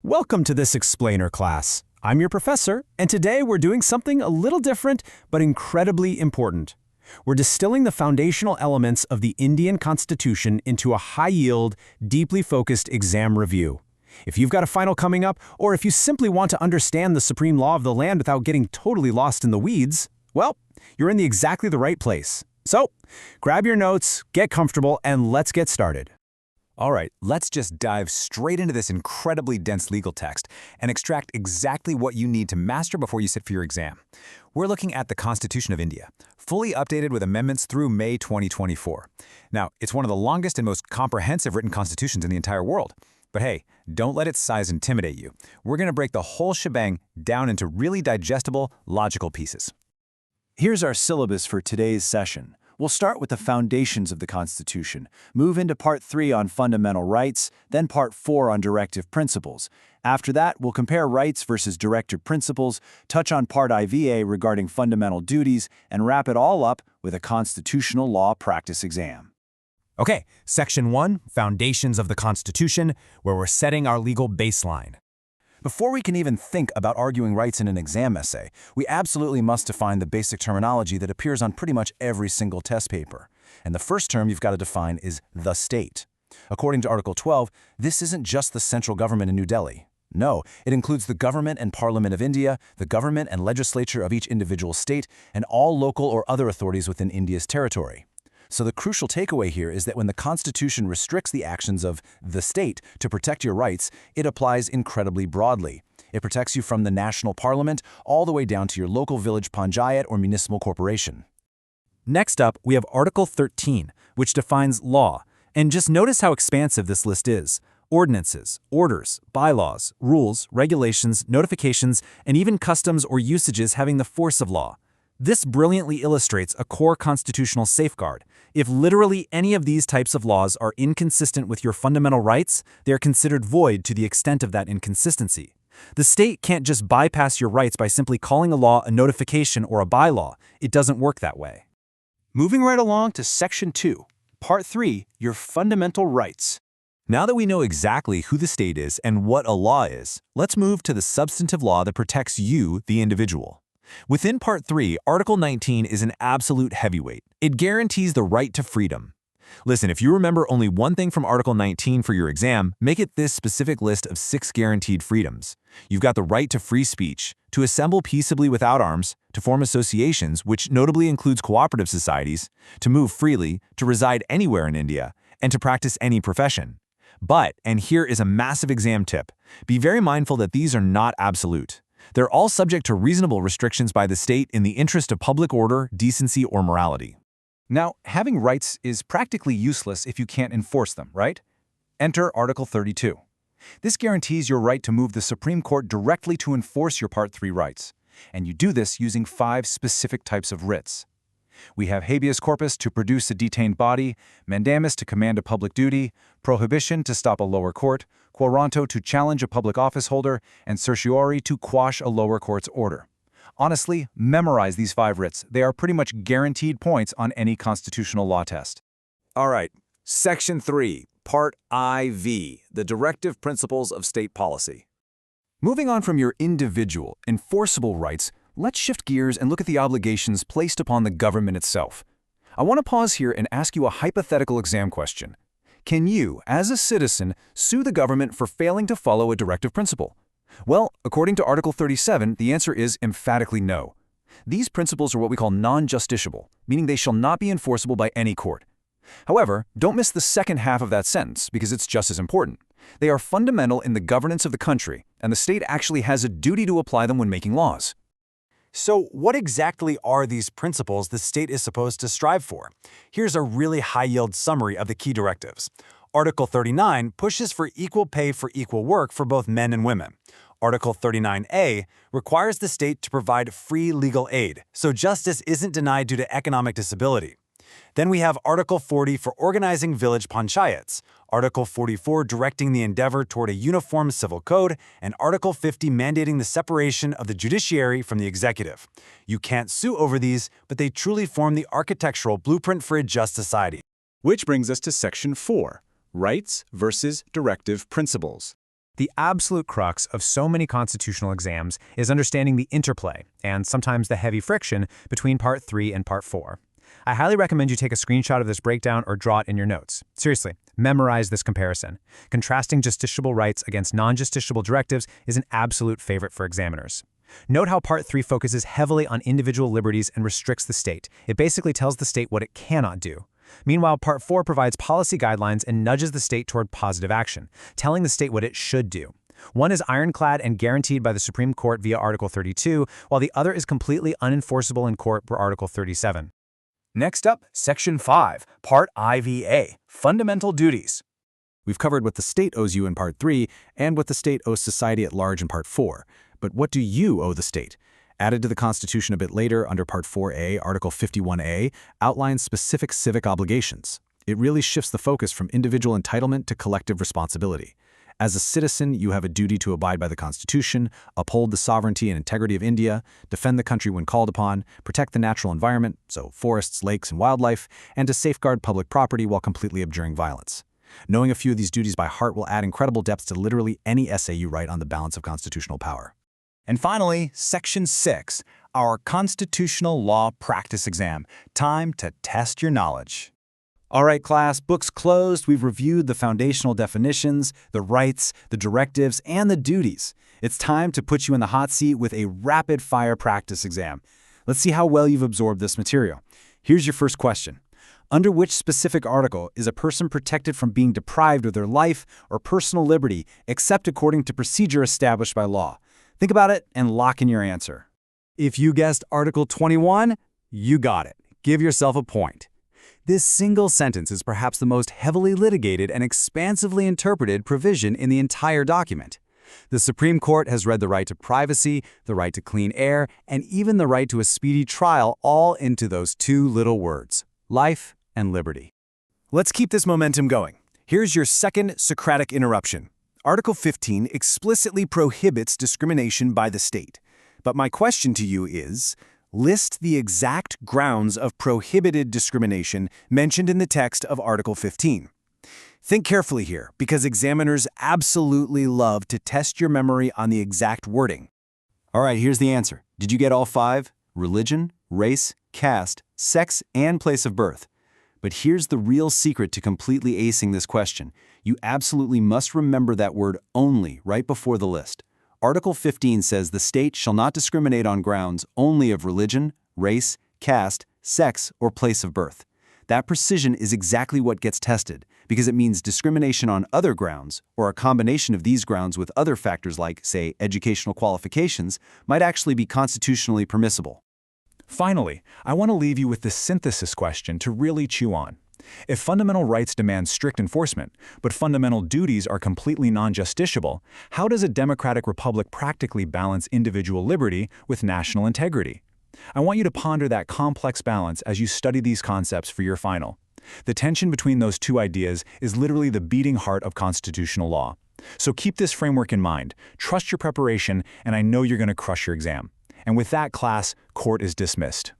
Welcome to this explainer class. I'm your professor, and today we're doing something a little different but incredibly important. We're distilling the foundational elements of the Indian Constitution into a high-yield, deeply focused exam review. If you've got a final coming up, or if you simply want to understand the supreme law of the land without getting totally lost in the weeds, well, you're in exactly the right place. So, grab your notes, get comfortable, and let's get started. All right, let's just dive straight into this incredibly dense legal text and extract exactly what you need to master before you sit for your exam. We're looking at the Constitution of India, fully updated with amendments through May 2024. Now, it's one of the longest and most comprehensive written constitutions in the entire world. But hey, don't let its size intimidate you. We're going to break the whole shebang down into really digestible, logical pieces. Here's our syllabus for today's session. We'll start with the foundations of the Constitution, move into Part 3 on fundamental rights, then Part 4 on directive principles. After that, we'll compare rights versus directive principles, touch on Part IVA regarding fundamental duties, and wrap it all up with a constitutional law practice exam. Okay, Section 1, Foundations of the Constitution, where we're setting our legal baseline. Before we can even think about arguing rights in an exam essay, we absolutely must define the basic terminology that appears on pretty much every single test paper. And the first term you've got to define is the state. According to Article 12, this isn't just the central government in New Delhi. No, it includes the government and parliament of India, the government and legislature of each individual state, and all local or other authorities within India's territory. So the crucial takeaway here is that when the Constitution restricts the actions of the state to protect your rights, it applies incredibly broadly. It protects you from the national parliament all the way down to your local village panchayat or municipal corporation. Next up, we have Article 13, which defines law. And just notice how expansive this list is. Ordinances, orders, bylaws, rules, regulations, notifications, and even customs or usages having the force of law. This brilliantly illustrates a core constitutional safeguard. If literally any of these types of laws are inconsistent with your fundamental rights, they are considered void to the extent of that inconsistency. The state can't just bypass your rights by simply calling a law a notification or a bylaw. It doesn't work that way. Moving right along to Section 2, Part 3, Your Fundamental Rights. Now that we know exactly who the state is and what a law is, let's move to the substantive law that protects you, the individual. Within Part 3, Article 19 is an absolute heavyweight. It guarantees the right to freedom. Listen, if you remember only one thing from Article 19 for your exam, make it this specific list of 6 guaranteed freedoms. You've got the right to free speech, to assemble peaceably without arms, to form associations, which notably includes cooperative societies, to move freely, to reside anywhere in India, and to practice any profession. But, and here is a massive exam tip, be very mindful that these are not absolute. They're all subject to reasonable restrictions by the state in the interest of public order, decency, or morality. Now, having rights is practically useless if you can't enforce them, right? Enter Article 32. This guarantees your right to move the Supreme Court directly to enforce your Part 3 rights. And you do this using 5 specific types of writs. We have habeas corpus to produce a detained body, mandamus to command a public duty, prohibition to stop a lower court, quoranto to challenge a public office holder, and certiorari to quash a lower court's order. Honestly, memorize these 5 writs. They are pretty much guaranteed points on any constitutional law test. All right, Section 3, Part IV, the Directive Principles of State Policy. Moving on from your individual, enforceable rights, let's shift gears and look at the obligations placed upon the government itself. I want to pause here and ask you a hypothetical exam question. Can you, as a citizen, sue the government for failing to follow a directive principle? Well, according to Article 37, the answer is emphatically no. These principles are what we call non-justiciable, meaning they shall not be enforceable by any court. However, don't miss the second half of that sentence, because it's just as important. They are fundamental in the governance of the country, and the state actually has a duty to apply them when making laws. So what exactly are these principles the state is supposed to strive for? Here's a really high-yield summary of the key directives. Article 39 pushes for equal pay for equal work for both men and women. Article 39A requires the state to provide free legal aid, so justice isn't denied due to economic disability. Then we have Article 40 for organizing village panchayats, Article 44 directing the endeavor toward a uniform civil code, and Article 50 mandating the separation of the judiciary from the executive. You can't sue over these, but they truly form the architectural blueprint for a just society. Which brings us to Section 4, Rights versus Directive Principles. The absolute crux of so many constitutional exams is understanding the interplay, and sometimes the heavy friction, between Part 3 and Part 4. I highly recommend you take a screenshot of this breakdown or draw it in your notes. Seriously, memorize this comparison. Contrasting justiciable rights against non-justiciable directives is an absolute favorite for examiners. Note how Part 3 focuses heavily on individual liberties and restricts the state. It basically tells the state what it cannot do. Meanwhile, Part 4 provides policy guidelines and nudges the state toward positive action, telling the state what it should do. One is ironclad and guaranteed by the Supreme Court via Article 32, while the other is completely unenforceable in court per Article 37. Next up, Section 5, Part IVA, Fundamental Duties. We've covered what the state owes you in Part 3 and what the state owes society at large in Part 4. But what do you owe the state? Added to the Constitution a bit later under Part 4A, Article 51A, outlines specific civic obligations. It really shifts the focus from individual entitlement to collective responsibility. As a citizen, you have a duty to abide by the Constitution, uphold the sovereignty and integrity of India, defend the country when called upon, protect the natural environment, so forests, lakes, and wildlife, and to safeguard public property while completely abjuring violence. Knowing a few of these duties by heart will add incredible depth to literally any essay you write on the balance of constitutional power. And finally, Section 6, our Constitutional Law Practice Exam. Time to test your knowledge. All right, class, books closed. We've reviewed the foundational definitions, the rights, the directives, and the duties. It's time to put you in the hot seat with a rapid-fire practice exam. Let's see how well you've absorbed this material. Here's your first question. Under which specific article is a person protected from being deprived of their life or personal liberty except according to procedure established by law? Think about it and lock in your answer. If you guessed Article 21, you got it. Give yourself a point. This single sentence is perhaps the most heavily litigated and expansively interpreted provision in the entire document. The Supreme Court has read the right to privacy, the right to clean air, and even the right to a speedy trial all into those two little words, life and liberty. Let's keep this momentum going. Here's your second Socratic interruption. Article 15 explicitly prohibits discrimination by the state. But my question to you is, list the exact grounds of prohibited discrimination mentioned in the text of Article 15. Think carefully here, because examiners absolutely love to test your memory on the exact wording. All right, here's the answer. Did you get all 5? Religion, race, caste, sex, and place of birth. But here's the real secret to completely acing this question. You absolutely must remember that word only right before the list. Article 15 says the state shall not discriminate on grounds only of religion, race, caste, sex, or place of birth. That precision is exactly what gets tested, because it means discrimination on other grounds, or a combination of these grounds with other factors like, say, educational qualifications, might actually be constitutionally permissible. Finally, I want to leave you with this synthesis question to really chew on. If fundamental rights demand strict enforcement, but fundamental duties are completely non-justiciable, how does a democratic republic practically balance individual liberty with national integrity? I want you to ponder that complex balance as you study these concepts for your final. The tension between those two ideas is literally the beating heart of constitutional law. So keep this framework in mind, trust your preparation, and I know you're going to crush your exam. And with that, class, court is dismissed.